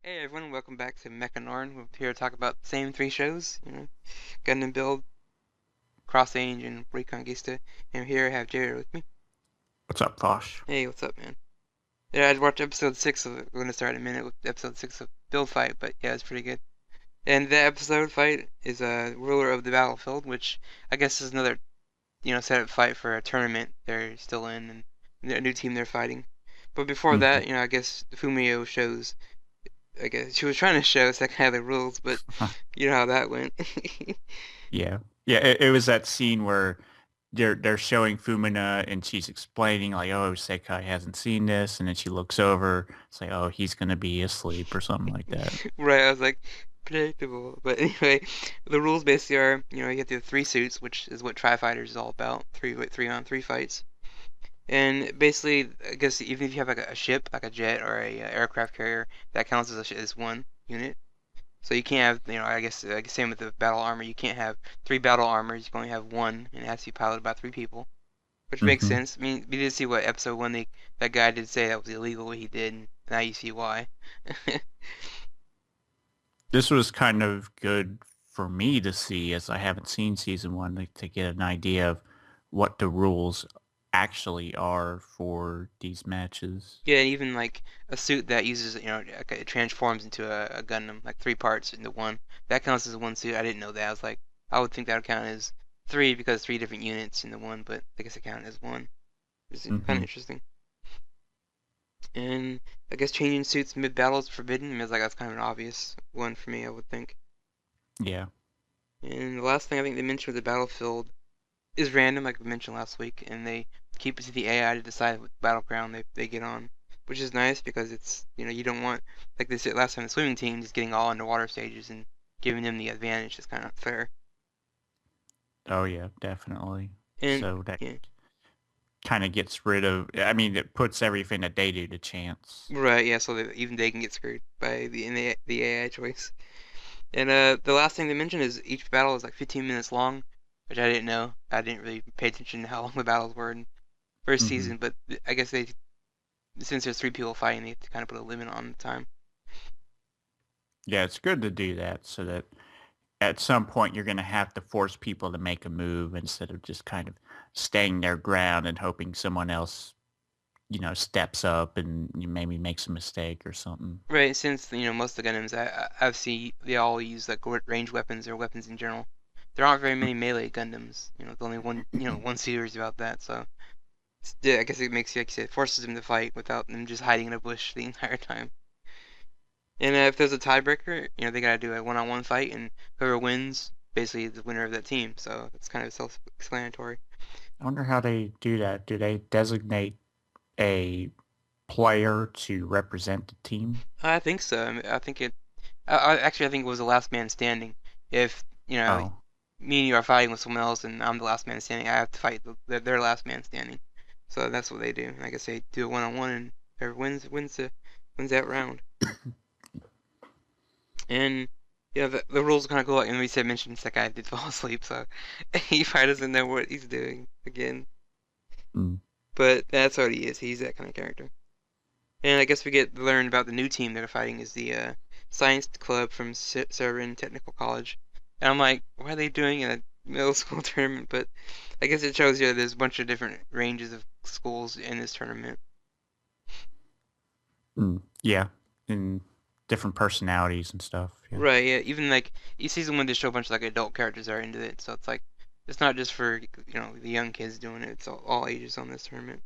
Hey everyone, welcome back to MechaNORN. We're here to talk about the same three shows, Gundam Build, Cross Ange, and Reconguista. And here I have Jared with me. What's up, Fosh? Hey, what's up, man? Yeah, I watched episode 6 of it. We're gonna start in a minute with episode 6 of Build Fight, but yeah, it's pretty good. And the episode fight is Ruler of the Battlefield, which I guess is another, setup fight for a tournament they're still in, and a new team they're fighting. But before Hmm. that, I guess Fumio shows, I guess she was trying to show Sekai the rules, but you know how that went. Yeah. Yeah, it was that scene where they're showing Fumina and she's explaining like, oh, Sekai hasn't seen this, and then she looks over, it's like, oh, he's gonna be asleep or something like that. Right, I was like, predictable. But anyway, the rules basically are, you get the three suits, which is what Tri Fighters is all about, three on three fights. And basically, I guess even if you have like a ship, like a jet or a aircraft carrier, that counts as one unit. So you can't have, I guess same with the battle armor. You can't have three battle armors. You can only have one, and it has to be piloted by three people, which makes Hmm. sense. I mean, we did see what episode one that guy did say that was illegal what he did, and now you see why. This was kind of good for me to see as I haven't seen season one to get an idea of what the rules actually are for these matches. Yeah, and even like a suit that uses, like it transforms into a Gundam, like three parts into one. That counts as one suit. I didn't know that. I was like, I would think that would count as three because three different units into one, but I guess it counted as one. It's kind of Hmm. interesting. And I guess changing suits mid battle is forbidden. I mean, it's like that's kind of an obvious one for me, I would think. Yeah. And the last thing I think they mentioned with the battlefield is random, like we mentioned last week, and they keep it to the AI to decide what battleground they get on, which is nice because it's you don't want like they said last time the swimming team just getting all underwater stages and giving them the advantage is kind of fair. Oh yeah, definitely. And So that yeah, kind of gets rid of, I mean, it puts everything that they do to chance. right, yeah, so that even they can get screwed by the AI choice. And the last thing they mentioned is each battle is like 15 minutes long, which I didn't know. I didn't really pay attention to how long the battles were in first Hmm. season, but I guess they since there's three people fighting, they have to kind of put a limit on the time. Yeah, it's good to do that so that at some point you're going to have to force people to make a move instead of just kind of staying their ground and hoping someone else, steps up and you maybe makes a mistake or something. Right, since most of the Gundams I've seen, they all use like range weapons or weapons in general. There aren't very many melee Gundams. There's only one, one series about that. So yeah, I guess it makes you, like you said, forces them to fight without them just hiding in a bush the entire time. And if there's a tiebreaker, they gotta do a one-on-one fight, and whoever wins, basically, is the winner of that team. So it's kind of self-explanatory. I wonder how they do that. Do they designate a player to represent the team? I think so. I mean, I think it. Actually, I think it was the last man standing. If Oh, me and you are fighting with someone else, and I'm the last man standing, I have to fight their last man standing. So that's what they do. And I guess they do a one-on-one, and whoever wins that round. And yeah, the rules are kind of cool. Like, and we said mentioned that guy did fall asleep, so he probably doesn't know what he's doing again. mm, But that's what he is. He's that kind of character. And I guess we get to learn about the new team they're fighting is the science club from Severin Technical College. And I'm like, what are they doing in a middle school tournament? But I guess it shows you there's a bunch of different ranges of schools in this tournament. yeah, and different personalities and stuff. Yeah. Right, yeah. Even like each season one, they show a bunch of like adult characters that are into it. So it's like it's not just for the young kids doing it. It's all ages on this tournament.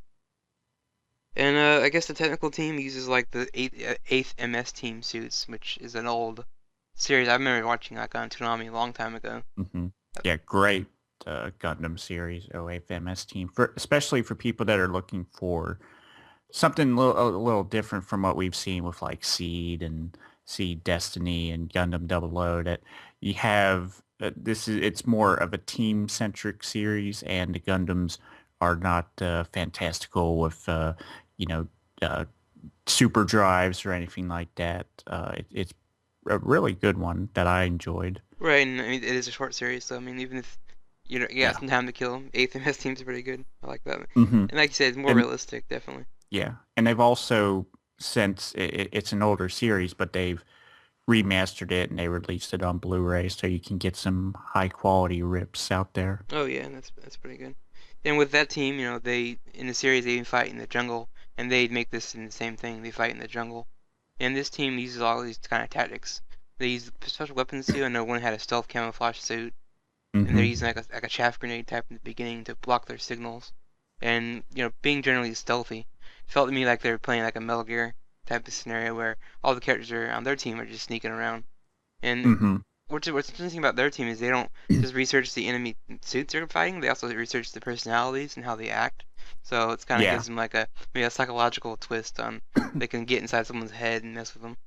And I guess the technical team uses like the eighth MS team suits, which is an old series. I remember watching like on Toonami a long time ago. Hmm. Yeah, great Gundam series, OFMS team, for especially for people that are looking for something a little different from what we've seen with like Seed and Seed Destiny and Gundam Double O. That you have it's more of a team centric series, and the Gundams are not fantastical with you know uh, super drives or anything like that. It's a really good one that I enjoyed. Right, and I mean it is a short series, so I mean even if you got Yeah. some time to kill, eighth MS team's pretty good. I like that. Hmm. And like you said, it's more And realistic, definitely. yeah, and they've also since it's an older series, but they've remastered it and they released it on Blu-ray so you can get some high quality rips out there. Oh yeah, that's pretty good. And with that team, they in the series they even fight in the jungle, and they make this in the same thing. They fight in the jungle, and this team uses all these kind of tactics. They use special weapons too. I know one had a stealth camouflage suit, and they're using Hmm. like a chaff grenade type in the beginning to block their signals. And being generally stealthy, felt to me like they were playing like a Metal Gear type of scenario where all the characters are on their team are just sneaking around. And Hmm. what's interesting about their team is they don't just research the enemy suits they're fighting, they also research the personalities and how they act. So it's kind of Yeah. gives them like maybe a psychological twist on they can get inside someone's head and mess with them.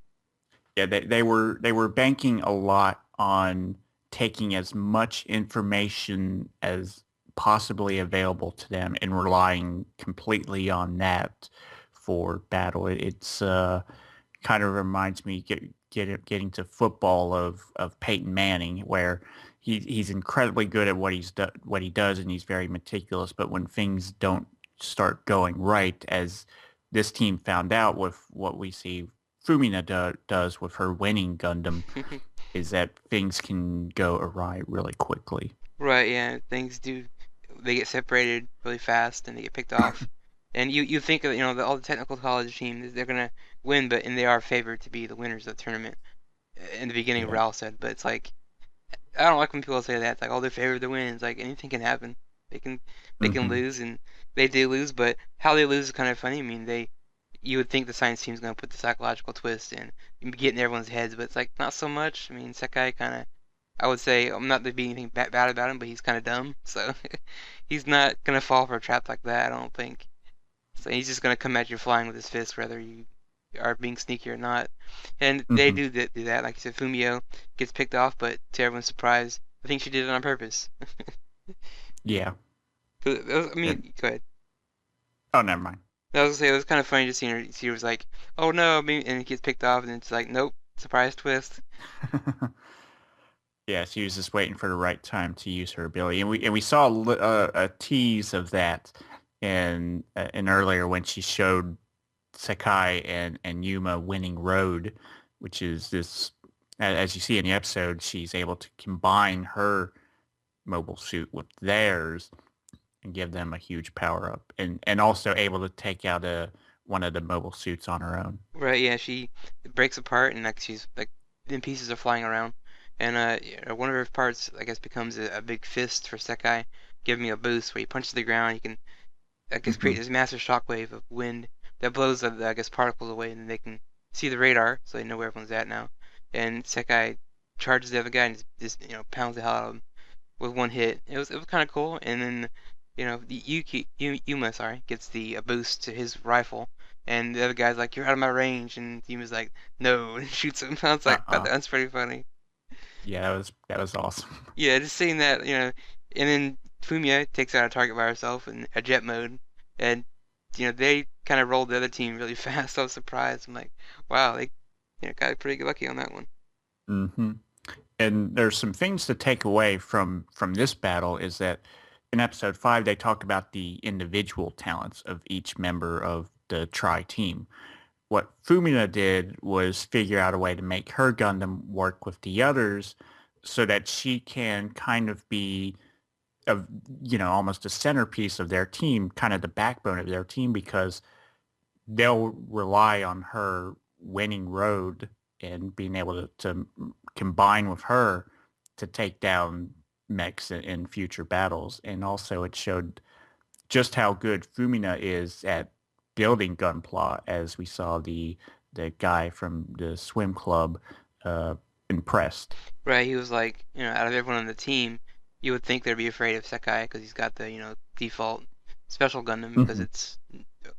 Yeah, they were banking a lot on taking as much information as possibly available to them and relying completely on that for battle. It's kind of reminds me getting to football of Peyton Manning, where he's incredibly good at what he does, and he's very meticulous. But when things don't start going right, as this team found out with what we see Fumina does with her winning Gundam, is that things can go awry really quickly. Right, yeah, things do. They get separated really fast and they get picked off. And you think of all the technical college teams they're gonna win, and they are favored to be the winners of the tournament. In the beginning, Yeah. Raul said, but it's like I don't like when people say that. It's like, oh, they're favored to win. It's like anything can happen. They can they can Hmm. lose, and they do lose, but how they lose is kind of funny. I mean, you would think the science team's gonna put the psychological twist and get in everyone's heads, but it's like not so much. I mean, Sekai kind of. I would say I'm not to be anything bad about him, but he's kind of dumb, so he's not gonna fall for a trap like that. I don't think. So he's just gonna come at you flying with his fist, whether you are being sneaky or not. And they Hmm. do that. Like you said, Fumio gets picked off, but to everyone's surprise, I think she did it on purpose. Yeah. I It, mean, go ahead. oh, never mind. I was gonna say it was kind of funny to see her. She was like, "Oh no," and he gets picked off, and it's like, "Nope, surprise twist." Yeah, she was just waiting for the right time to use her ability, and we saw a tease of that in earlier when she showed Sakai and Yuma winning Road, which is this, as you see in the episode, she's able to combine her mobile suit with theirs and give them a huge power up, and also able to take out a one of the mobile suits on her own. Right? Yeah, she breaks apart, and like she's like, then pieces are flying around, and one of her parts, I guess, becomes a big fist for Sekai, giving me a boost where he punches the ground. He can, I guess, create Hmm. this massive shockwave of wind that blows the, I guess, particles away, and then they can see the radar, so they know where everyone's at now. And Sekai charges the other guy and just pounds the hell out of him with one hit. It was kind of cool. And then Yuma, sorry, gets the a boost to his rifle, and the other guy's like, "You're out of my range," and Yuma's like, "No," and shoots him. I was like, Uh-uh. That's pretty funny." Yeah, that was awesome. Yeah, just seeing that, and then Fumiya takes out a target by herself in a jet mode, and they kind of rolled the other team really fast. I was surprised. I'm like, wow, they got pretty lucky on that one. Hmm. And there's some things to take away from this battle is that in episode 5 they talked about the individual talents of each member of the Tri team. What Fumina did was figure out a way to make her Gundam work with the others so that she can kind of be of almost a centerpiece of their team, kind of the backbone of their team, because they'll rely on her winning road and being able to combine with her to take down mechs in future battles. And also it showed just how good Fumina is at building gunpla, as we saw the guy from the swim club uh, impressed. Right, he was like, out of everyone on the team, you would think they'd be afraid of Sekai because he's got the, default special Gundam because Hmm. it's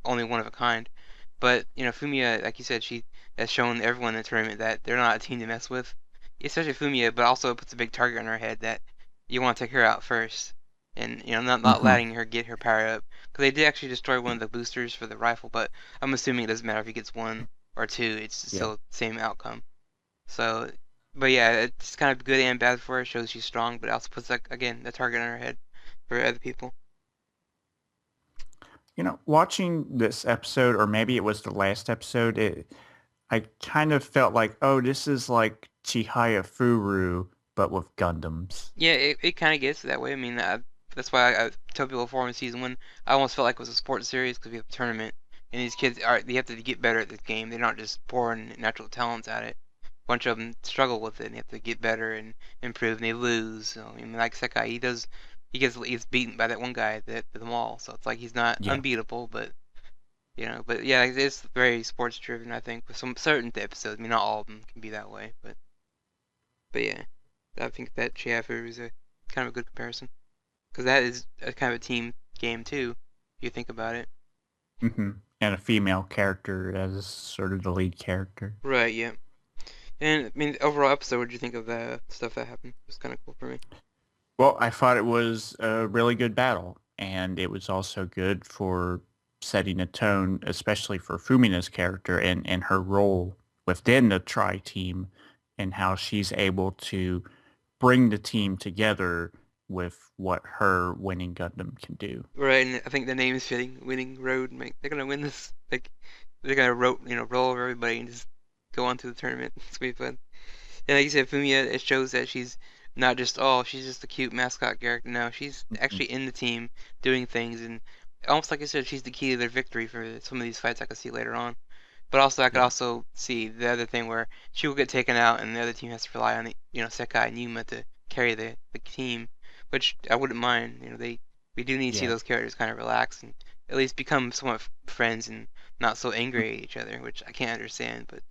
only one of a kind. But, Fumiya, like you said, she has shown everyone in the tournament that they're not a team to mess with. Especially Fumiya, but also puts a big target on her head that you want to take her out first. And, not Hmm. letting her get her power up. Because they did actually destroy one of the boosters for the rifle, but I'm assuming it doesn't matter if he gets one or two, it's Yeah. still the same outcome. So, but yeah, it's kind of good and bad for her. Shows she's strong, but it also puts like again the target on her head for other people. Watching this episode, or maybe it was the last episode, I kind of felt like, oh, this is like Chihaya Furu, but with Gundams. Yeah, it kind of gets that way. I mean, that's why I tell people before in season 1, I almost felt like it was a sports series because we have a tournament, and these kids they have to get better at this game. They're not just born natural talents at it. A bunch of them struggle with it, and they have to get better and improve, and they lose. So, I mean, like Sekai, he gets beaten by that one guy at the mall. So it's like he's not Yeah. unbeatable, but yeah, it's very sports driven. I think with some certain episodes. I mean, not all of them can be that way, but yeah, I think that Chiafu is a kind of a good comparison because that is a kind of a team game too. If you think about it. hmm And a female character as sort of the lead character. Right. Yeah. And I mean, the overall episode, what did you think of the stuff that happened? It was kind of cool for me. Well, I thought it was a really good battle, and it was also good for setting a tone, especially for Fumina's character and her role within the Tri team and how she's able to bring the team together with what her winning Gundam can do. Right. And I think the name is fitting. Winning Road. Like, they're gonna win this. Like they're gonna roll over everybody and just go on to the tournament. It's gonna be fun. And like you said, Fumiya, it shows that she's not just, oh, she's just a cute mascot character. No, she's Mhm. actually in the team doing things, and almost like I said, she's the key to their victory for some of these fights I could see later on. But also, I could Yeah. also see the other thing where she will get taken out, and the other team has to rely on Sekai and Yuma to carry the team, which I wouldn't mind. We do need to see Yeah. those characters kind of relax and at least become somewhat friends and not so angry at each other, which I can't understand, but.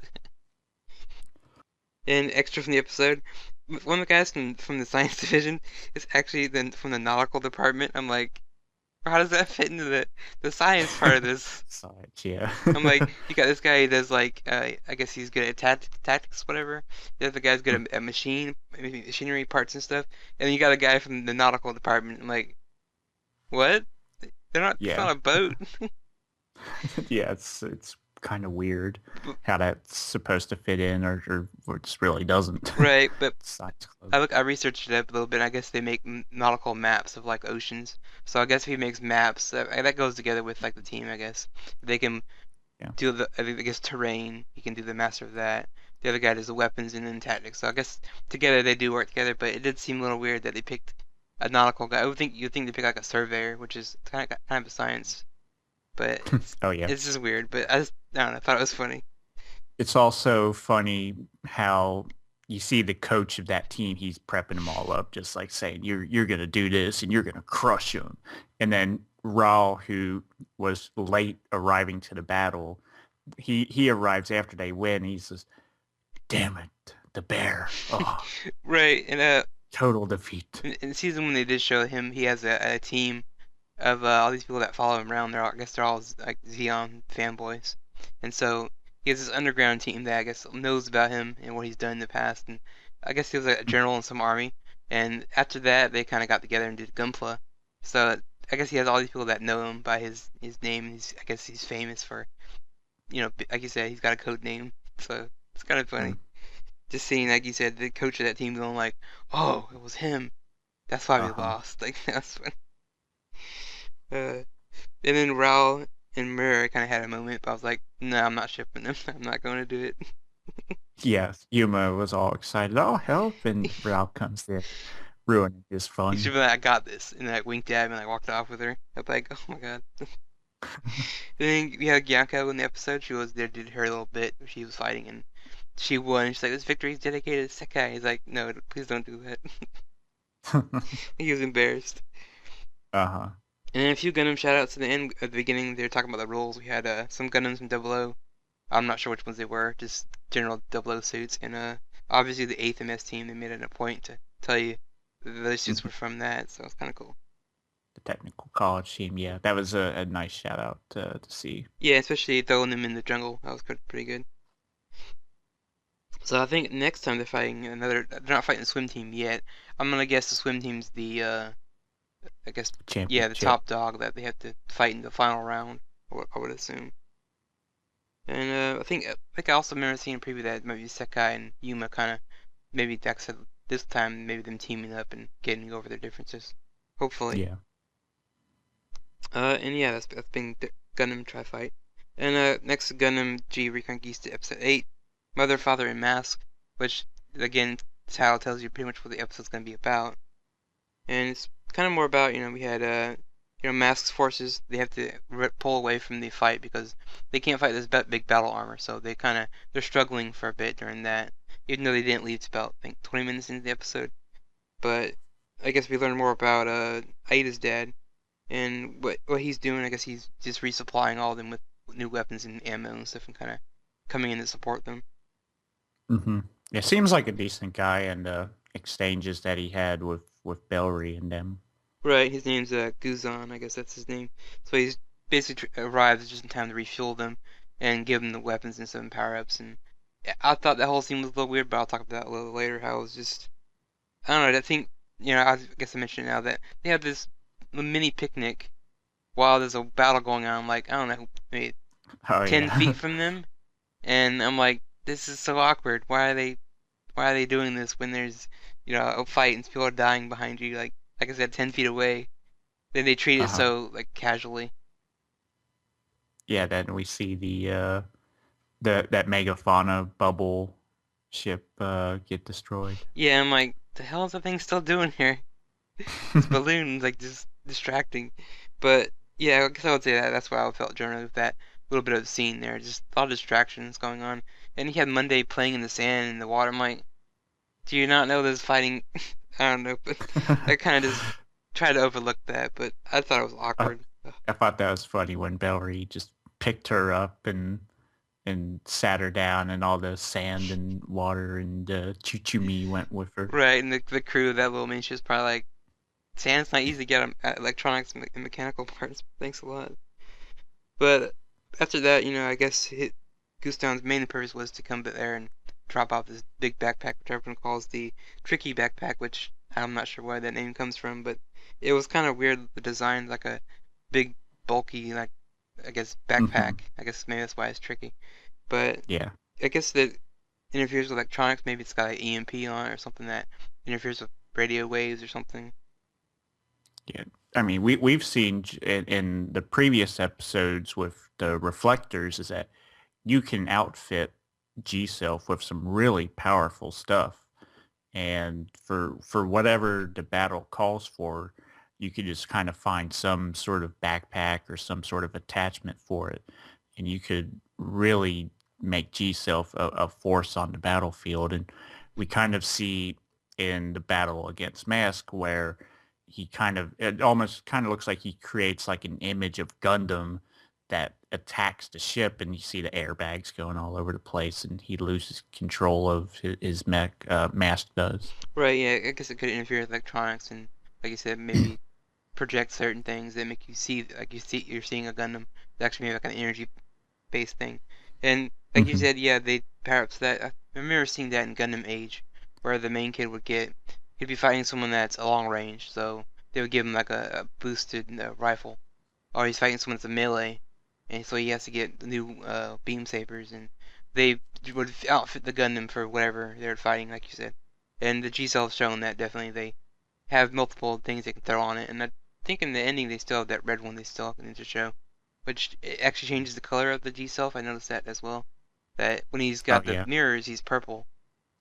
And extra from the episode, one of the guys from the science division is actually from the nautical department. I'm like, how does that fit into the science part of this? Sides, yeah. I'm like, you got this guy who does like, I guess he's good at tactics, whatever. The other guy's good at machinery parts and stuff. And then you got a guy from the nautical department. I'm like, what? They're not. It's Yeah. not a boat. Yeah, it's kind of weird how that's supposed to fit in or it just really doesn't. Right, but Science club. I researched it up a little bit. I guess they make nautical maps of like oceans. So I guess if he makes maps, that goes together with like the team. I guess they can Yeah. do I guess terrain. He can do the master of that. The other guy does the weapons and then tactics. So I guess together they do work together. But it did seem a little weird that they picked a nautical guy. You'd think they pick like a surveyor, which is kind of a science. But Oh yeah. it's just weird. But I don't know. I thought it was funny. It's also funny how you see the coach of that team, he's prepping them all up, just like saying, you're gonna do this and you're gonna crush them. And then Raul, who was late arriving to the battle, he arrives after they win. He says, "Damn it, the bear! Oh, Right, and total defeat." in season 1 they did show him. He has a team of all these people that follow him around. I guess they're all like Xeon fanboys, and so he has this underground team that I guess knows about him and what he's done in the past. And I guess he was like a general in some army. And after that, they kind of got together and did Gunpla. So I guess he has all these people that know him by his name. I guess he's famous for like you said, he's got a code name. So it's kind of Mm. funny just seeing, like you said, the coach of that team going like, "Oh, it was him. That's why we Uh-huh. lost." Like that's funny. Uh, And then Raul and Mirror kind of had a moment, but I was like, no, I'm not shipping them. I'm not going to do Yes, Yuma was all excited. Oh, help! And it. Ralph comes there, ruining his He should fun. be like, I got this. And then like winked at him and like walked off with her. I'm like, oh my god. And then we had Gyako in the episode. She was there, did her little bit. She was fighting and she won. She's like, this victory is dedicated to Sekai. He's like, no, please don't do that. He was embarrassed. Uh-huh. And then a few Gundam shoutouts at the end. At the beginning, they were talking about the rules. We had some Gundams from Double O. I'm not sure which ones they were, just general Double O suits. And obviously the 8th MS team, they made it a point to tell you that those suits were from that, so it's kind of cool. The technical college team, yeah, that was a nice shout out to see. Yeah, especially throwing them in the jungle. That was pretty good. So I think next time they're fighting they're not fighting the swim team yet. I'm gonna guess the swim team's I guess, yeah, the Championship. top dog that they have to fight in the final round, I would assume. And I think I also remember seeing a preview that maybe Sekai and Yuma kind of maybe Dex said this time maybe them teaming up and getting over their differences. Hopefully. Yeah. And yeah, that's been Gundam Tri-Fight. And next Gundam G Reconguista Episode 8, Mother, Father, and Mask, which again, title tells you pretty much what the episode's gonna be about. And it's kind of more about, we had Mask's forces. They have to pull away from the fight because they can't fight this big battle armor, so they're struggling for a bit during that, even though they didn't leave till about I think 20 minutes into the episode. But I guess we learn more about Aida's dad and what he's doing. I guess he's just resupplying all of them with new weapons and ammo and stuff, and kind of coming in to support them. Mm-hmm. Yeah, seems like a decent guy, and exchanges that he had with Bellry and them. Right, his name's Guzan, I guess that's his name. So he's basically arrives just in time to refuel them and give them the weapons and some power-ups. And I thought that whole scene was a little weird, but I'll talk about that a little later. How it was just, I don't know. I think, I guess I mentioned now that they have this mini picnic while there's a battle going on. Like, I don't know, maybe Oh 10 yeah. feet from them, and I'm like, this is so awkward. Why are they doing this when there's, a fight and people are dying behind you? Like I said, 10 feet away. Then they treat it Uh-huh. so like casually. Yeah, then we see the that megafauna bubble ship get destroyed. Yeah, I'm like, the hell is the thing still doing here? This balloon's like just distracting. But yeah, I guess I would say that that's why I felt generally with that little bit of scene there. Just a lot of distractions going on. And he had Monday playing in the sand and the water. I'm like, do you not know there's fighting? I don't know, but I kind of just try to overlook that. But I thought it was I, awkward. I thought that was funny when Bellry just picked her up and sat her down, and all the sand and water and Choo Choo Me went with her. Right, and the crew of that little miniature is probably like, sand's not easy to get electronics and mechanical parts. Thanks a lot. But after that, I guess Gustav's main purpose was to come there and drop off this big backpack, which everyone calls the tricky backpack, which I'm not sure where that name comes from, but it was kind of weird. The design, like a big, bulky, like, I guess, Hmm. backpack. I guess maybe that's why it's tricky. But Yeah, I guess that interferes with electronics. Maybe it's got an EMP on it or something that interferes with radio waves or something. yeah. I mean, we've seen in the previous episodes with the reflectors is that you can outfit G Self with some really powerful stuff, and for whatever the battle calls for, you could just kind of find some sort of backpack or some sort of attachment for it, and you could really make G Self a force on the battlefield. And we kind of see in the battle against Mask where it almost kind of looks like he creates like an image of Gundam that attacks the ship, and you see the airbags going all over the place, and he loses control of his mech. Mask does. Right, yeah, I guess it could interfere with electronics and, like you said, maybe project certain things that make you see like you're seeing a Gundam. It's actually maybe like an energy based thing. And like you Hmm. said, yeah, they power ups that. I remember seeing that in Gundam Age, where the main kid he'd be fighting someone that's a long range, so they would give him like a boosted rifle, or he's fighting someone that's a melee, and so he has to get the new beam sabers, and they would outfit the Gundam for whatever they're fighting, like you said. And the G Cell's shown that definitely they have multiple things they can throw on it, and I think in the ending they still have that red one they still have in the show, which it actually changes the color of the G Self. I noticed that as well. That when he's Oh got the yeah. mirrors, he's purple.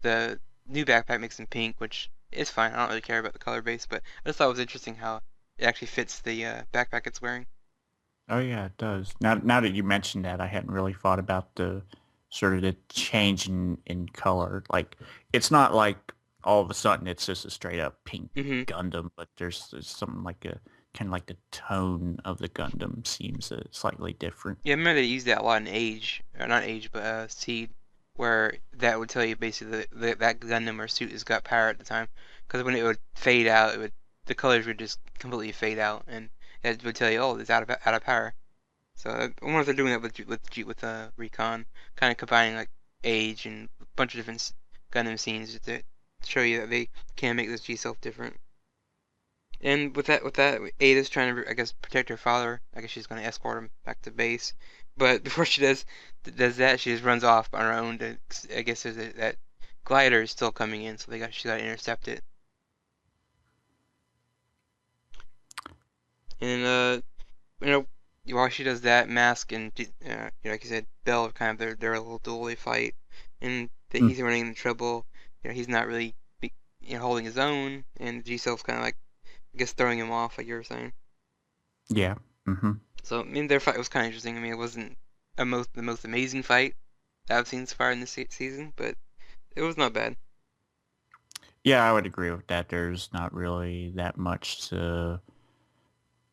The new backpack makes him pink, which is fine. I don't really care about the color base, but I just thought it was interesting how it actually fits the backpack it's wearing. Oh yeah, it does. Now that you mentioned that, I hadn't really thought about the sort of the change in color. Like it's not like all of a sudden it's just a straight up pink Hmm. Gundam, but there's something like a kind of like the tone of the Gundam seems slightly different. Yeah, I remember they used that a lot in Age, or not Age, but Seed, where that would tell you basically that Gundam or suit has got power at the time. Because when it would fade out, the colors would just completely fade out, and it would tell you, oh, it's out of power. So I wonder if they're doing that with Recon, kind of combining like Age and a bunch of different Gundam scenes to show you that they can make this G self different. And with that, Ada's trying to, I guess, protect her father. I guess she's going to escort him back to base. But before she does that, she just runs off on her own. I guess that glider is still coming in, so she got to intercept it. And you know, while she does that, Mask and like you said, Bell are kind of their little duel they fight, and that Mm, he's running into trouble. He's not really holding his own, and G Self's kind of like I guess throwing him off, like you were saying. yeah. Hmm. So I mean, their fight was kind of interesting. I mean, it wasn't the most amazing fight that I've seen so far in this season, but it was not bad. Yeah, I would agree with that. There's not really that much to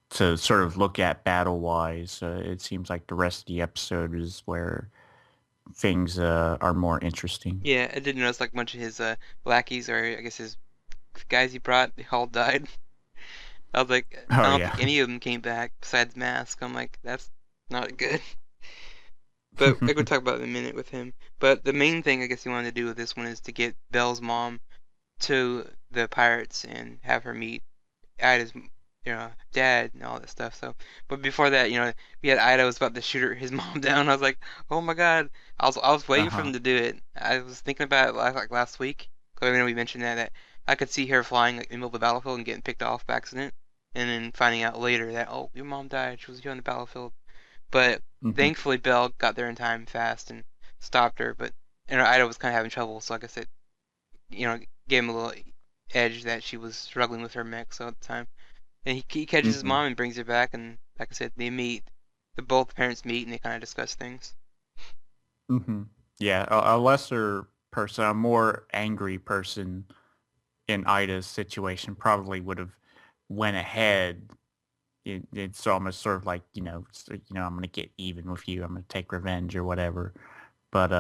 sort of look at battle wise. It seems like the rest of the episode is where things are more interesting. Yeah, I did notice like a bunch of his lackeys, or I guess his guys he brought, they all died. I was like, I Oh don't yeah. think any of them came back besides Mask. I'm like, that's not good. But I could talk about it in a minute with him. But the main thing I guess he wanted to do with this one is to get Belle's mom to the pirates and have her meet Ida's, dad and all that stuff. So, but before that, we had Ida was about to shoot his mom down. I was like, oh my God. I was waiting for Uh-huh. him to do it. I was thinking about it last week. 'Cause I know we mentioned that I could see her flying like, in the middle of the battlefield and getting picked off by accident, and then finding out later that your mom died. She was here on the battlefield. But Hmm. thankfully, Belle got there in time fast and stopped her. But Ida was kind of having trouble, so like I said, gave him a little edge that she was struggling with her mech. So at the time. And he catches his Hmm. mom and brings her back, and like I said, they meet. Both parents meet and they kind of discuss things. Hmm. Yeah, a lesser person, a more angry person in Ida's situation probably would have went ahead. It's almost sort of like, I'm going to get even with you. I'm going to take revenge or whatever. But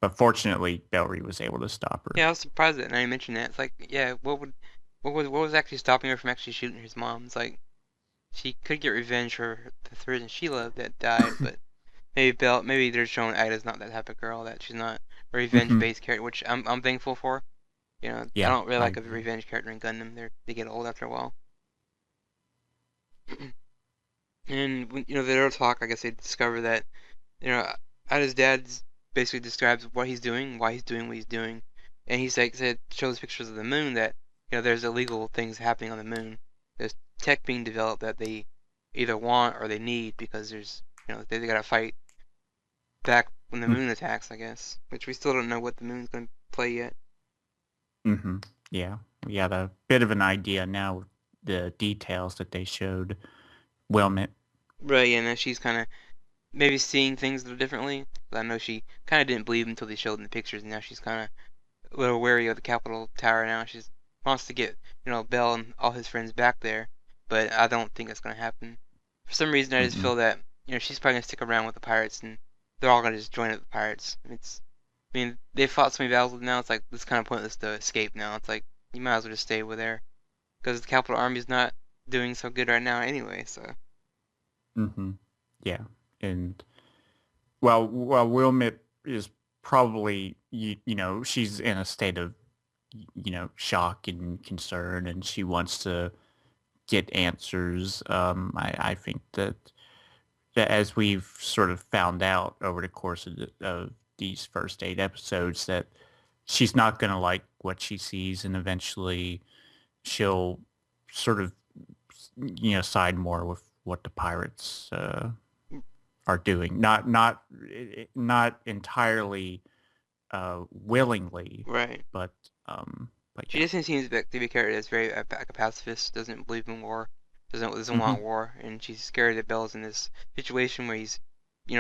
but fortunately, Bellry was able to stop her. Yeah, I was surprised that I mentioned that. It's like, yeah, what was actually stopping her from actually shooting his mom? It's like she could get revenge for the person she loved that died, but maybe they're showing Ida's not that type of girl, that she's not a Hmm. revenge-based character, which I'm thankful for. I Yeah, don't really I like a agree. revenge character in Gundam. They get old after a while. And when they're talk, I guess they discover that you know, Ada's dad basically describes what he's doing, why he's doing what he's doing, and he's like said shows pictures of the moon that there's illegal things happening on the moon. There's tech being developed that they either want or they need because there's they gotta fight back when the moon attacks, I guess, which we still don't know what the moon's gonna play yet. Mm-hmm. Yeah, we got a bit of an idea now with the details that they showed Wilmot. Right, and then she's kind of maybe seeing things a little differently. I know she kind of didn't believe until they showed in the pictures, and now she's kind of a little wary of the Capitol Tower now. She wants to get, Bell and all his friends back there, but I don't think that's gonna happen. For some reason, I just Mm-mm. feel that, she's probably gonna stick around with the pirates, and they're all gonna just join up with the pirates. I mean, they fought so many battles now. It's like it's kind of pointless to escape now. It's like you might as well just stay over there because the Capital Army's not doing so good right now anyway. So Mm-hmm. Yeah, and well, Wilmot is probably she's in a state of shock and concern, and she wants to get answers. I think that as we've sort of found out over the course of these first 8 episodes, that she's not going to like what she sees, and eventually she'll sort of side more with what the pirates are doing. Not entirely willingly, right. but um, but She yeah. doesn't seem to be a character that's very like a pacifist, doesn't believe in war, doesn't Hmm. want war, and she's scared that Bell's in this situation where he's,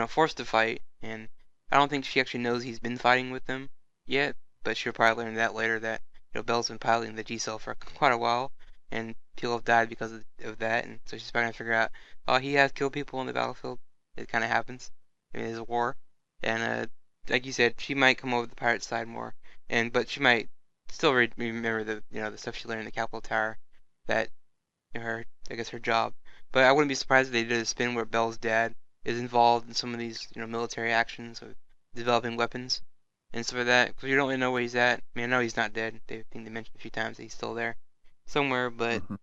forced to fight, and I don't think she actually knows he's been fighting with them yet, but she'll probably learn that later that, Bell's been piloting the G cell for quite a while, and people have died because of that, and so she's probably gonna figure out, oh, he has killed people on the battlefield. It kind of happens. I mean, there's a war, and like you said, she might come over the pirate side more, but she might still remember the stuff she learned in the Capitol Tower, that her I guess her job. But I wouldn't be surprised if they did a spin where Bell's dad is involved in some of these military actions of developing weapons and stuff like that. Because you don't really know where he's at. I mean, I know he's not dead. I think they mentioned a few times that he's still there somewhere. But Hmm.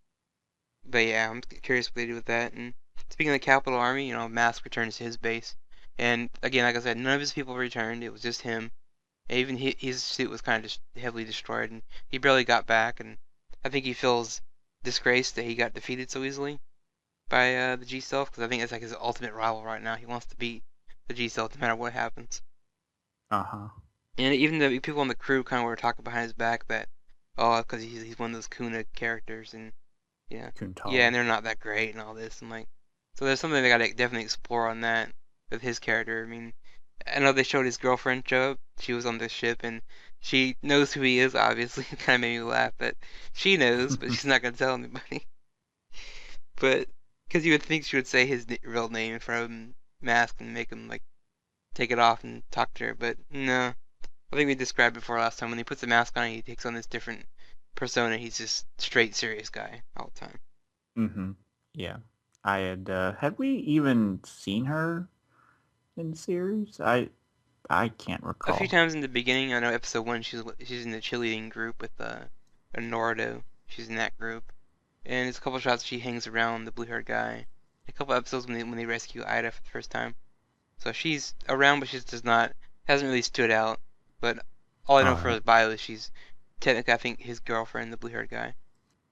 but yeah, I'm curious what they do with that. And speaking of the Capital Army, Mask returns to his base. And again, like I said, none of his people returned. It was just him. And even his suit was kind of just heavily destroyed, and he barely got back. And I think he feels disgraced that he got defeated so easily. by the G Self because I think it's like his ultimate rival right now. He wants to beat the G Self no matter what happens. Uh-huh. And even the people on the crew kind of were talking behind his back that, oh, because he's one of those Kuna characters, and yeah, yeah, and Kuntaro. they're not that great and all this. I'm like, so there's something they gotta definitely explore on that with his character. I mean, I know they showed his girlfriend show up. She was on the ship, and she knows who he is. Obviously, it kind of made me laugh that she knows, but she's not gonna tell anybody. But because you would think she would say his real name in front of him, mask, and make him like take it off and talk to her. But no, I think we described before last time when he puts the mask on, he takes on this different persona. He's just straight serious guy all the time. Mm-hmm. Yeah. Had we even seen her in the series? I can't A few recall. times in the beginning, I know episode one, she's in the cheerleading group with Naruto. She's in that group, and there's a couple shots she hangs around the blue-haired guy. A couple episodes when they rescue Ida for the first time. So she's around, but she does not hasn't really stood out. But all I know All for right. her bio is she's technically I think his girlfriend, the blue-haired guy.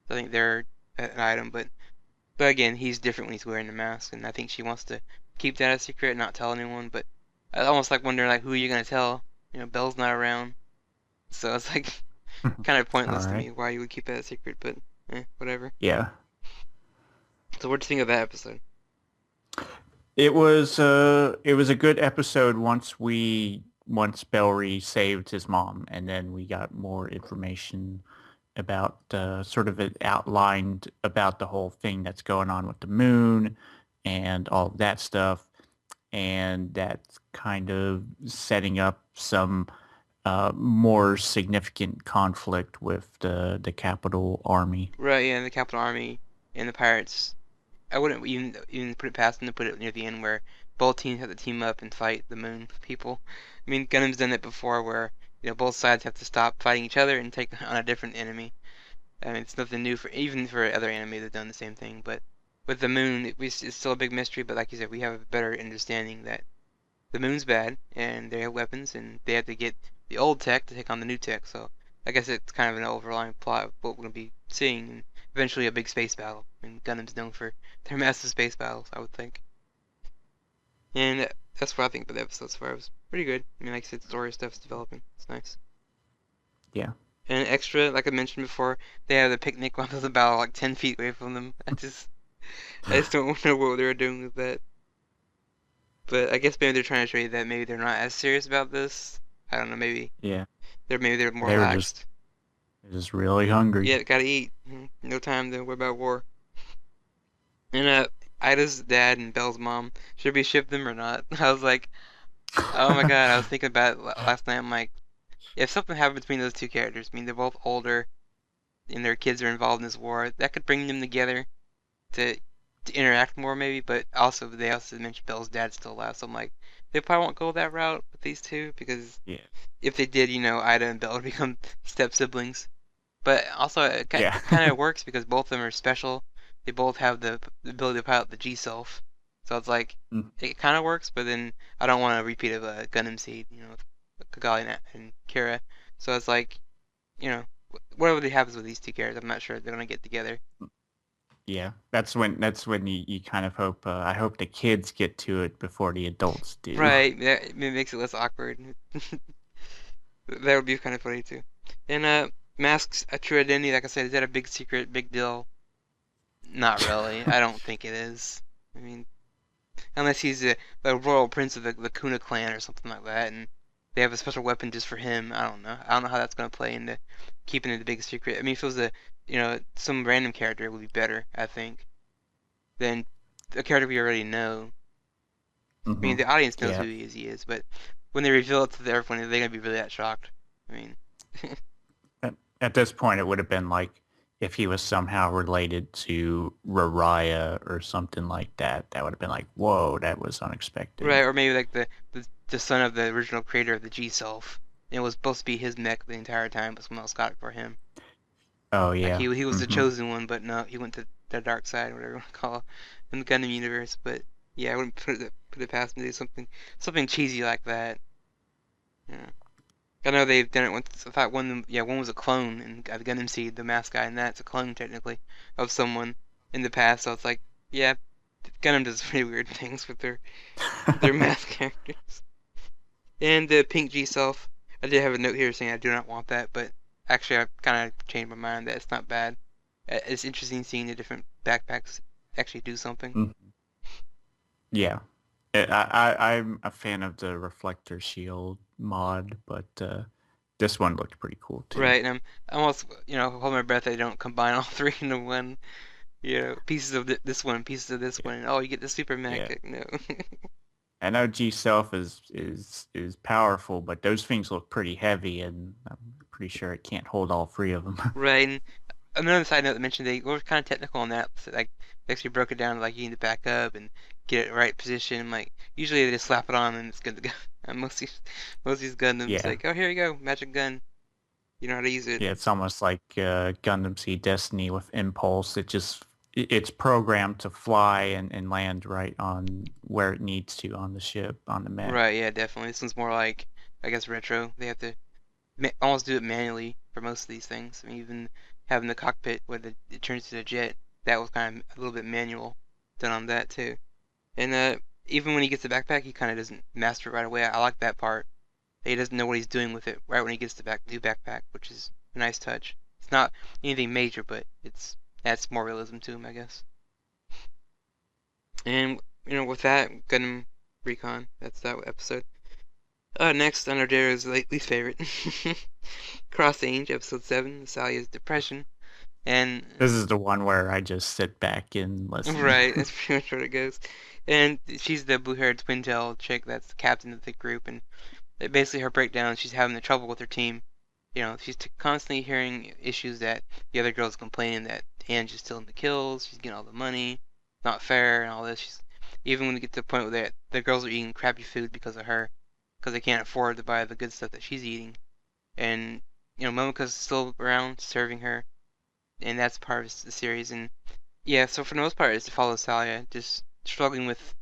So I think they're an item, but again, he's different when he's wearing the mask, and I think she wants to keep that a secret, and not tell anyone. But I almost like wondering like who are you gonna tell? You know, Belle's not around, so it's like kind of All pointless to right. me why you would keep that a secret. But whatever. Yeah. So what do you think of that episode? It was a good episode once Bellry saved his mom, and then we got more information about sort of it outlined about the whole thing that's going on with the moon and all of that stuff, and that's kind of setting up some more significant conflict with the capital army. Right, yeah, the Capital Army and the Pirates. I wouldn't even put it past them to put it near the end where both teams have to team up and fight the Moon people. I mean, Gundam's done it before where both sides have to stop fighting each other and take on a different enemy. I mean, it's nothing new for even for other anime they've done the same thing. But with the Moon, it's still a big mystery. But like you said, we have a better understanding that the Moon's bad and they have weapons and they have to get the old tech to take on the new tech. So I guess it's kind of an overlying plot of what we're gonna be seeing, and eventually a big space battle. And Gundam's known for their massive space battles, I would think. And that's what I think about the episode so far. It was pretty good. I mean, like I said, story stuff's developing. It's nice. Yeah. And extra, like I mentioned before, they have the picnic while there's a battle like 10 feet away from them. I just don't know what they were doing with that. But I guess maybe they're trying to show you that maybe they're not as serious about this. I don't know, Yeah. maybe they're more They were just relaxed. just really hungry. Yeah, gotta eat. No time to worry about war. And Ida's dad and Belle's mom, should we ship them or not? I was like, oh my god, I was thinking about it last night. I'm like, if something happened between those two characters, I mean, they're both older and their kids are involved in this war, that could bring them together to interact more maybe. But also, they also mentioned Belle's dad's still alive, so I'm like, they probably won't go that route with these two because Yeah. if they did, Ida and Belle would become step siblings. But also, Yeah. it kind of works because both of them are special. They both have the ability to pilot the G Self. So it's like, Mm, it kind of works, but then I don't want a repeat of a Gundam Seed, with Kigali and Kira. So it's like, you know, whatever happens with these two characters, I'm not sure they're gonna get together. yeah. That's when you kind of hope I hope the kids get to it before the adults do. Right, it makes it less awkward. That would be kind of funny too. And Mask's a true identity, like I said, is that a big secret, big deal? Not really. I don't think it is. I mean, unless he's the royal prince of the Kuna clan or something like that, and they have a special weapon just for him. I don't know. I don't know how that's gonna play into keeping it a big secret. I mean, if it was some random character, it would be better, I think, than a character we already know. I mean, Hmm. the audience knows who Yeah. he is, but when they reveal it to everyone, are they gonna be really that shocked? I mean, At this point, it would have been like if he was somehow related to Rariah or something like that. That would have been like, whoa, that was right? unexpected. Or maybe like the son of the original creator of the G Self. It was supposed to be his mech the entire time, but someone else got it for him. Oh Like yeah. he was the Hmm. chosen one, but no, he went to the dark side, whatever you want to call it, in the Gundam universe. But yeah, I wouldn't put it past him to do something cheesy like that. Yeah. I know they've done it once. I thought one was a clone, and the Gundam Seed, the mask guy, and that's a clone technically of someone in the past. So it's like, Yeah, Gundam does pretty weird things with their math characters. And the pink G self, I did have a note here saying I do not want that, but actually I kind of changed my mind that it's not bad. It's interesting seeing the different backpacks actually do something. Mm. Yeah. I'm a fan of the reflector shield mod, but this one looked pretty cool too. Right, and I'm almost, holding my breath that they don't combine all three into one, pieces of this one, pieces of this Yeah. one, and oh, you get the super Yeah. mech. No. I know G Self is powerful, but those things look pretty heavy, and I'm pretty sure it can't hold all three of them. Right, and another side note that mentioned they were kind of technical on that. So, like, they actually broke it down, like, you need to back up and get it right position. Like, usually they just slap it on and it's good to go. And most of these Gundams, Yeah. like, oh, here you go, magic gun. You know how to use it. Yeah, it's almost like Gundam Seed Destiny with Impulse. It's programmed to fly and land right on where it needs to on the ship, on the mech. Right, yeah, definitely. This one's more like, I guess, retro. They have to ma almost do it manually for most of these things. I mean, even having the cockpit where it turns to a jet, that was kind of a little bit manual done on that too. And even when he gets the backpack, he kind of doesn't master it right away. I like that part. He doesn't know what he's doing with it right when he gets the new backpack, which is a nice touch. It's not anything major, but it's adds more realism to him, I guess. And with that, Gundam Recon. That's that episode. Next on our Dare's least favorite, Cross Ange, episode 7, Salia's depression. And This is the one where I just sit back and listen. right, that's pretty much what it goes. And she's the blue-haired twin-tail chick that's the captain of the group, and basically her breakdown, she's having the trouble with her team. She's constantly hearing issues that the other girls complaining that Ange is stealing the kills, she's getting all the money, not fair, and all this. Even when we get to the point where the girls are eating crappy food because of her, because they can't afford to buy the good stuff that she's eating. And Momoko's still around serving her, and that's part of the series. And yeah, so for the most part, it's to follow Salia, just struggling with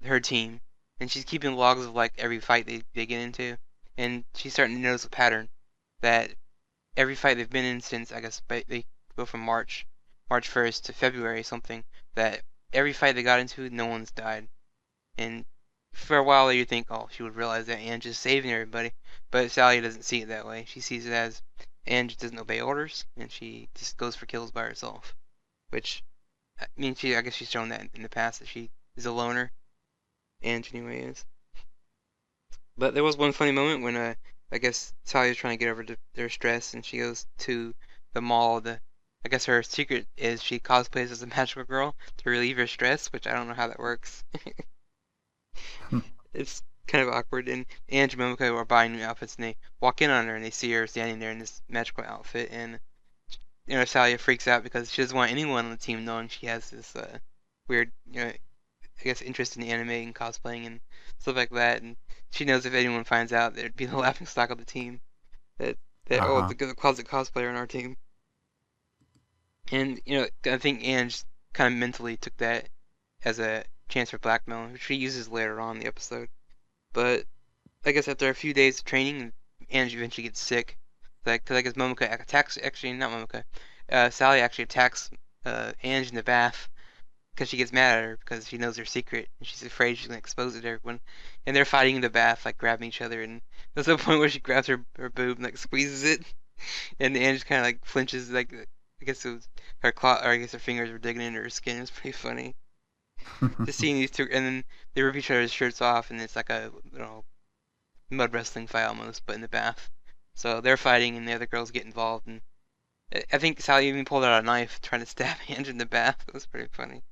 her team, and she's keeping logs of like every fight they get into, and she's starting to notice a pattern that every fight they've been in since I guess they go from March 1st to February something, that every fight they got into, no one's died, and for a while you think, oh, she would realize that Ange is saving everybody, but Sally doesn't see it that way. She sees it as Ange doesn't obey orders, and she just goes for kills by herself, which I mean, I guess she's shown that in the past that she is a loner. Ange anyway is. But there was one funny moment when I guess Talia's trying to get over their stress, and she goes to the mall. I guess her secret is she cosplays as a magical girl to relieve her stress, which I don't know how that works. It's kind of awkward. And Ange and Momoko are buying new outfits, and they walk in on her, and they see her standing there in this magical outfit, and Salia freaks out because she doesn't want anyone on the team knowing she has this weird, I guess, interest in anime and cosplaying and stuff like that. And she knows if anyone finds out, there'd be the laughing stock of the team. That oh, Uh-huh. the closet cosplayer on our team. And I think Ange kind of mentally took that as a chance for blackmail, which she uses later on in the episode. But I guess after a few days of training, Ange eventually gets sick. Because I guess Momoka attacks, actually not Momoka, Sally actually attacks Ange in the bath because she gets mad at her because she knows her secret and she's afraid she's gonna expose it to everyone. And they're fighting in the bath, like grabbing each other. And there's a point where she grabs her boob and like squeezes it, and Ange kind of like flinches, like I guess it was her claw, or I guess her fingers were digging into her skin. It's pretty funny. Just seeing these two, and then they rip each other's shirts off, and it's like a mud wrestling fight almost, but in the bath. So they're fighting, and the other girls get involved, and I think Sally even pulled out a knife trying to stab Ange in the bath. It was pretty funny.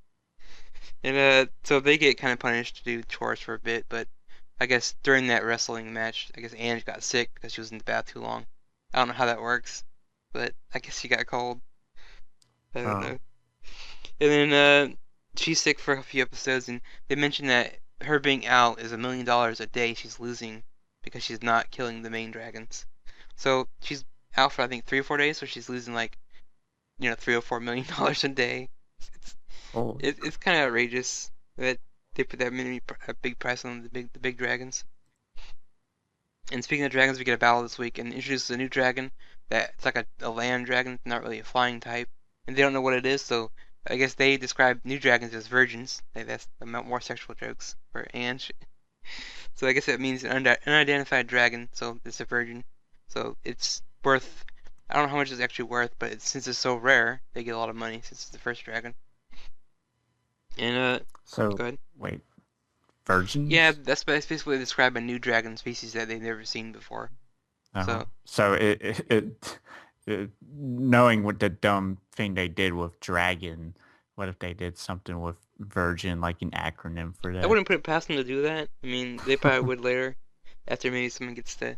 And so they get kind of punished to do chores for a bit, but I guess during that wrestling match, I guess Ange got sick because she was in the bath too long. I don't know how that works, but I guess she got cold. I don't Oh. know. And then she's sick for a few episodes, and they mentioned that her being out is $1 million a day she's losing because she's not killing the main dragons. So she's out for I think 3 or 4 days, so she's losing like $3 or $4 million a day. It's Oh. it's kind of outrageous that they put that many a big price on the big dragons. And speaking of dragons, we get a battle this week and introduces a new dragon that it's like a land dragon, not really a flying type, and they don't know what it is, so I guess they describe new dragons as virgins. That's the more sexual jokes for Ange. So I guess that means an unidentified dragon, so it's a virgin. So it's worth, I don't know how much it's actually worth, but since it's so rare, they get a lot of money since it's the first dragon. And, So, go ahead. wait, Yeah, virgins? that's basically describe a new dragon species that they've never seen before. So, So knowing what the dumb thing they did with dragon, what if they did something with virgin, like an acronym for I that? wouldn't put it past them to do that. I mean, they probably would later, after maybe someone gets the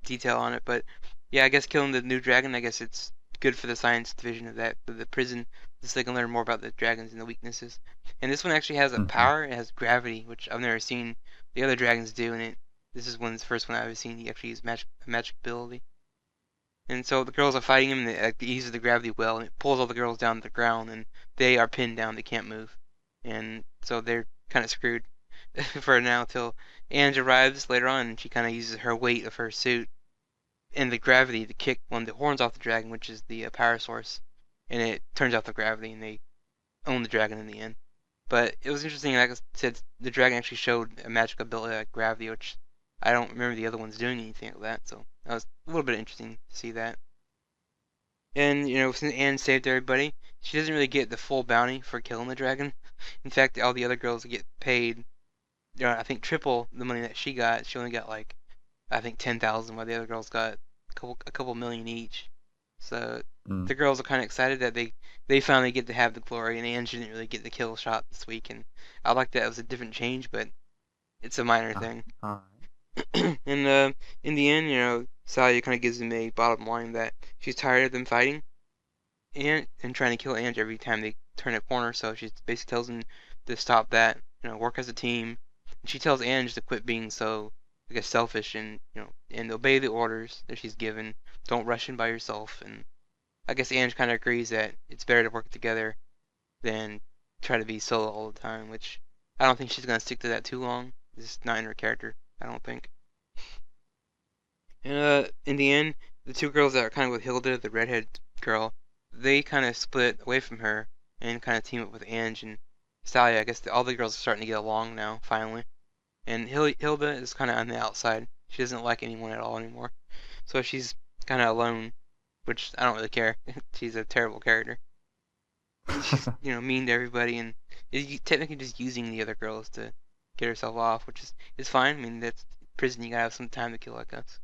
detail on it. But yeah, I guess killing the new dragon, I guess it's good for the science division of the prison, so they can learn more about the dragons and the weaknesses. And this one actually has a Hmm. power. It has gravity, which I've never seen the other dragons do. And this is the first one I've ever seen he actually use magic ability. And so the girls are fighting him, and he uses the gravity well, and it pulls all the girls down to the ground, and they are pinned down. They can't move, and so they're kind of screwed for now till Ange arrives later on, and she kind of uses her weight of her suit and the gravity to kick one of the horns off the dragon, which is the power source, and it turns off the gravity, and they own the dragon in the end. But it was interesting, like I said, the dragon actually showed a magic ability like gravity, which I don't remember the other ones doing anything like that, so that was a little bit interesting to see that. And, since Anne saved everybody, she doesn't really get the full bounty for killing the dragon. In fact, all the other girls get paid, I think triple the money that she got. She only got like, I think 10,000, while the other girls got a couple million each. So Mm. the girls are kind of excited that they finally get to have the glory, and Anne didn't really get the kill shot this week. And I like that it was a different change, but it's a minor Uh, thing. uh, And in the end, Sally kind of gives them a bottom line that she's tired of them fighting and trying to kill Ange every time they turn a corner. So she basically tells them to stop that, work as a team. And she tells Ange to quit being so, I guess, selfish and obey the orders that she's given. Don't rush in by yourself. And I guess Ange kind of agrees that it's better to work together than try to be solo all the time, which I don't think she's gonna stick to that too long. It's not in her character, I don't think. And in the end, the two girls that are kind of with Hilda, the redhead girl, they kind of split away from her and kind of team up with Ange and Sally. I guess all the girls are starting to get along now, finally. And Hilda is kind of on the outside. She doesn't like anyone at all anymore. So she's kind of alone, which I don't really care. She's a terrible character. And she's, mean to everybody and is technically just using the other girls to get herself off, which is fine. I mean, that's prison. You gotta have some time to kill like us.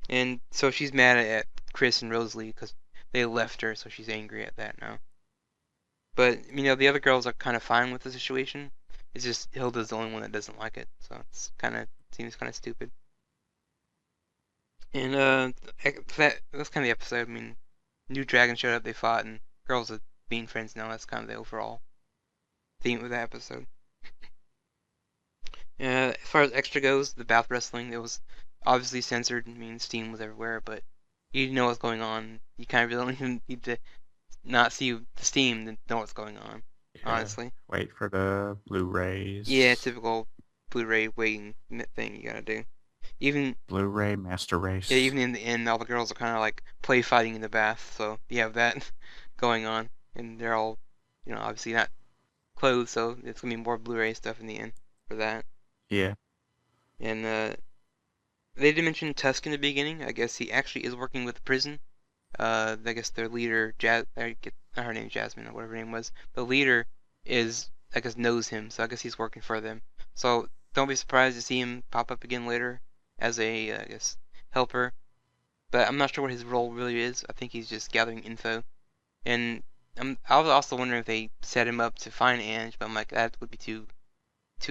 And so she's mad at Chris and Rosalie because they left her, so she's angry at that now. But the other girls are kind of fine with the situation. It's just Hilda's the only one that doesn't like it, so it's kind of seems kind of stupid. And that's kind of the episode. I mean, new dragon showed up, they fought, and girls are being friends now. That's kind of the overall theme of the episode. As far as extra goes, the bath wrestling, it was obviously censored. I mean, steam was everywhere, but you know what's going on. You kind of really don't even need to not see the steam to know what's going on, yeah. honestly. Wait for the Yeah, Blu-rays. typical Blu-ray waiting thing you gotta do. Even Blu-ray Master yeah, Race. even in the end, all the girls are kind of like play fighting in the bath, so you have that going on, and they're all, obviously not clothed, so it's gonna be more Blu-ray stuff in the end for that. Yeah. And they did mention Tusk in the beginning. I guess he actually is working with the prison. I guess their leader, I get her name Jasmine or whatever her name was. The leader is, I guess, knows him, so I guess he's working for them. So don't be surprised to see him pop up again later as a, I guess, helper. But I'm not sure what his role really is. I think he's just gathering info. And I was also wondering if they set him up to find Ange, but I'm like, that would be too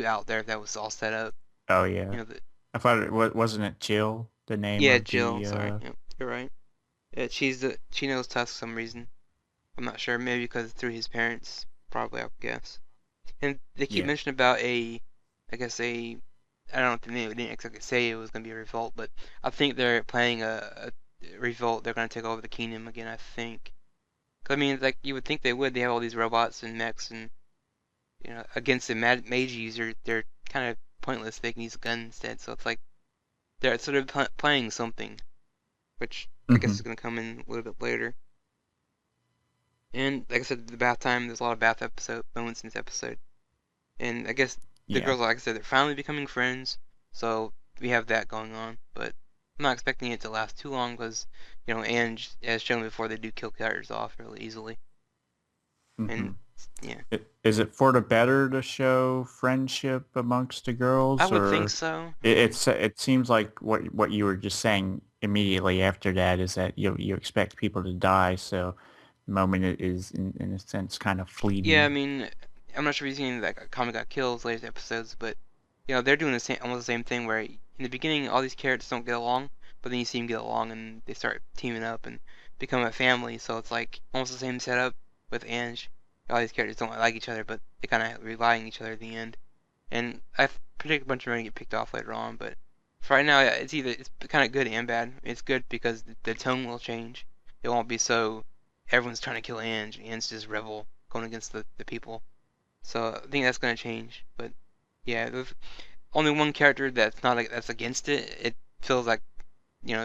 out there if that was all set up. Oh You yeah. know, I thought wasn't it Jill, the name yeah, of Jill. the Sorry, yep, you're right. Yeah, she knows Tusk for some reason. I'm not sure. Maybe because through his parents, probably I would guess. And they keep yeah. mentioning about I guess I don't know if they didn't exactly say it was gonna be a revolt, but I think they're planning a revolt. They're gonna take over the kingdom again. I think. 'Cause, I mean, like you would think they would. They have all these robots and mechs, and against the mage user, they're kind of pointless. They can use a gun instead. So it's like they're sort of playing something, which I guess Hmm. is gonna come in a little bit later. And like I said, the bath time, there's a lot of bath episode moments in this episode. And I guess the Yeah. girls, like I said, they're finally becoming friends, so we have that going on. But I'm not expecting it to last too long because, Ange, as shown before, they do kill characters off really easily. Hmm. And yeah, Is it for the better to show friendship amongst the I girls, would think or so. it seems like what you were just saying immediately after that is that you expect people to die, so the moment it is in a sense kind of Yeah, I fleeting. mean, I'm not sure if you've seen like Comic got kills later episodes, but they're doing the same, almost the same thing where in the beginning all these characters don't get along, but then you see them get along and they start teaming up and become a family. So it's like almost the same setup with Ange. All these characters don't like each other, but they kind of rely on each other at the end. And I predict a bunch of them are gonna get picked off later on, but for right now, yeah, it's kind of good and bad. It's good because the tone will change. It won't be so everyone's trying to kill Ange. Ange's just rebel going against the people. So I think that's gonna change. But yeah, there's only one character that's not like that's against it. It feels like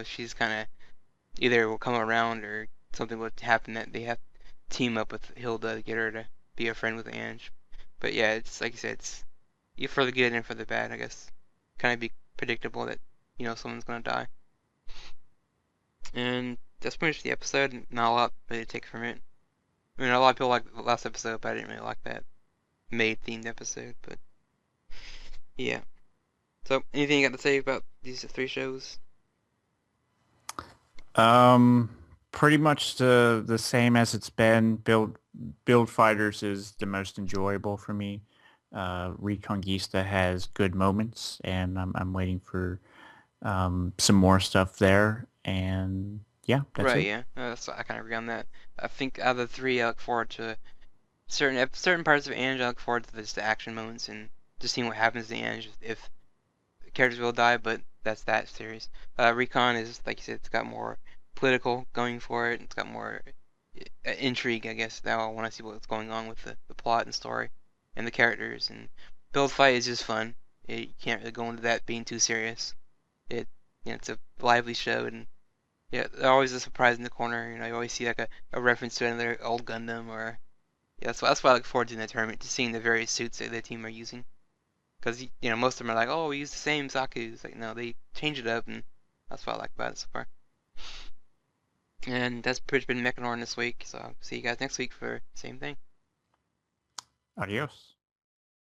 she's kind of either will come around or something will happen that they have to team up with Hilda to get her to be a friend with Ange. But yeah, it's like you said, it's for the good and for the bad, I guess. Kind of be predictable that someone's gonna die. And that's pretty much the episode. Not a lot really to take from it. I mean, a lot of people like the last episode, but I didn't really like that maid themed episode. But yeah. So anything you got to say about these three shows? Um, Pretty much the same as it's been. Build Fighters is the most enjoyable for me. Reconguista has good moments, and I'm waiting for some more stuff there. And yeah, that's Right, it. yeah. So I kind of agree on that. I think out of the three, I look forward to certain parts of Ange. I look forward to just the action moments and just seeing what happens to Ange if characters will die. But that's that series. Recon is like you said, it's got more political going for it. It's got more intrigue, I guess. Now I want to see what's going on with the plot and story and the characters. And Build Fight is just fun. You can't really go into that being too serious. It, it's a lively show and yeah, there's always a surprise in the corner. You always see like a reference to another old Gundam or yeah. That's why I look forward to in the tournament, to seeing the various suits that the team are using. Because most of them are like, oh, we use the same Zaku. It's like no, they change it up, and that's what I like about it so far. And that's pretty much been MechaNORN this week. So I'll see you guys next week for the same thing. Adios.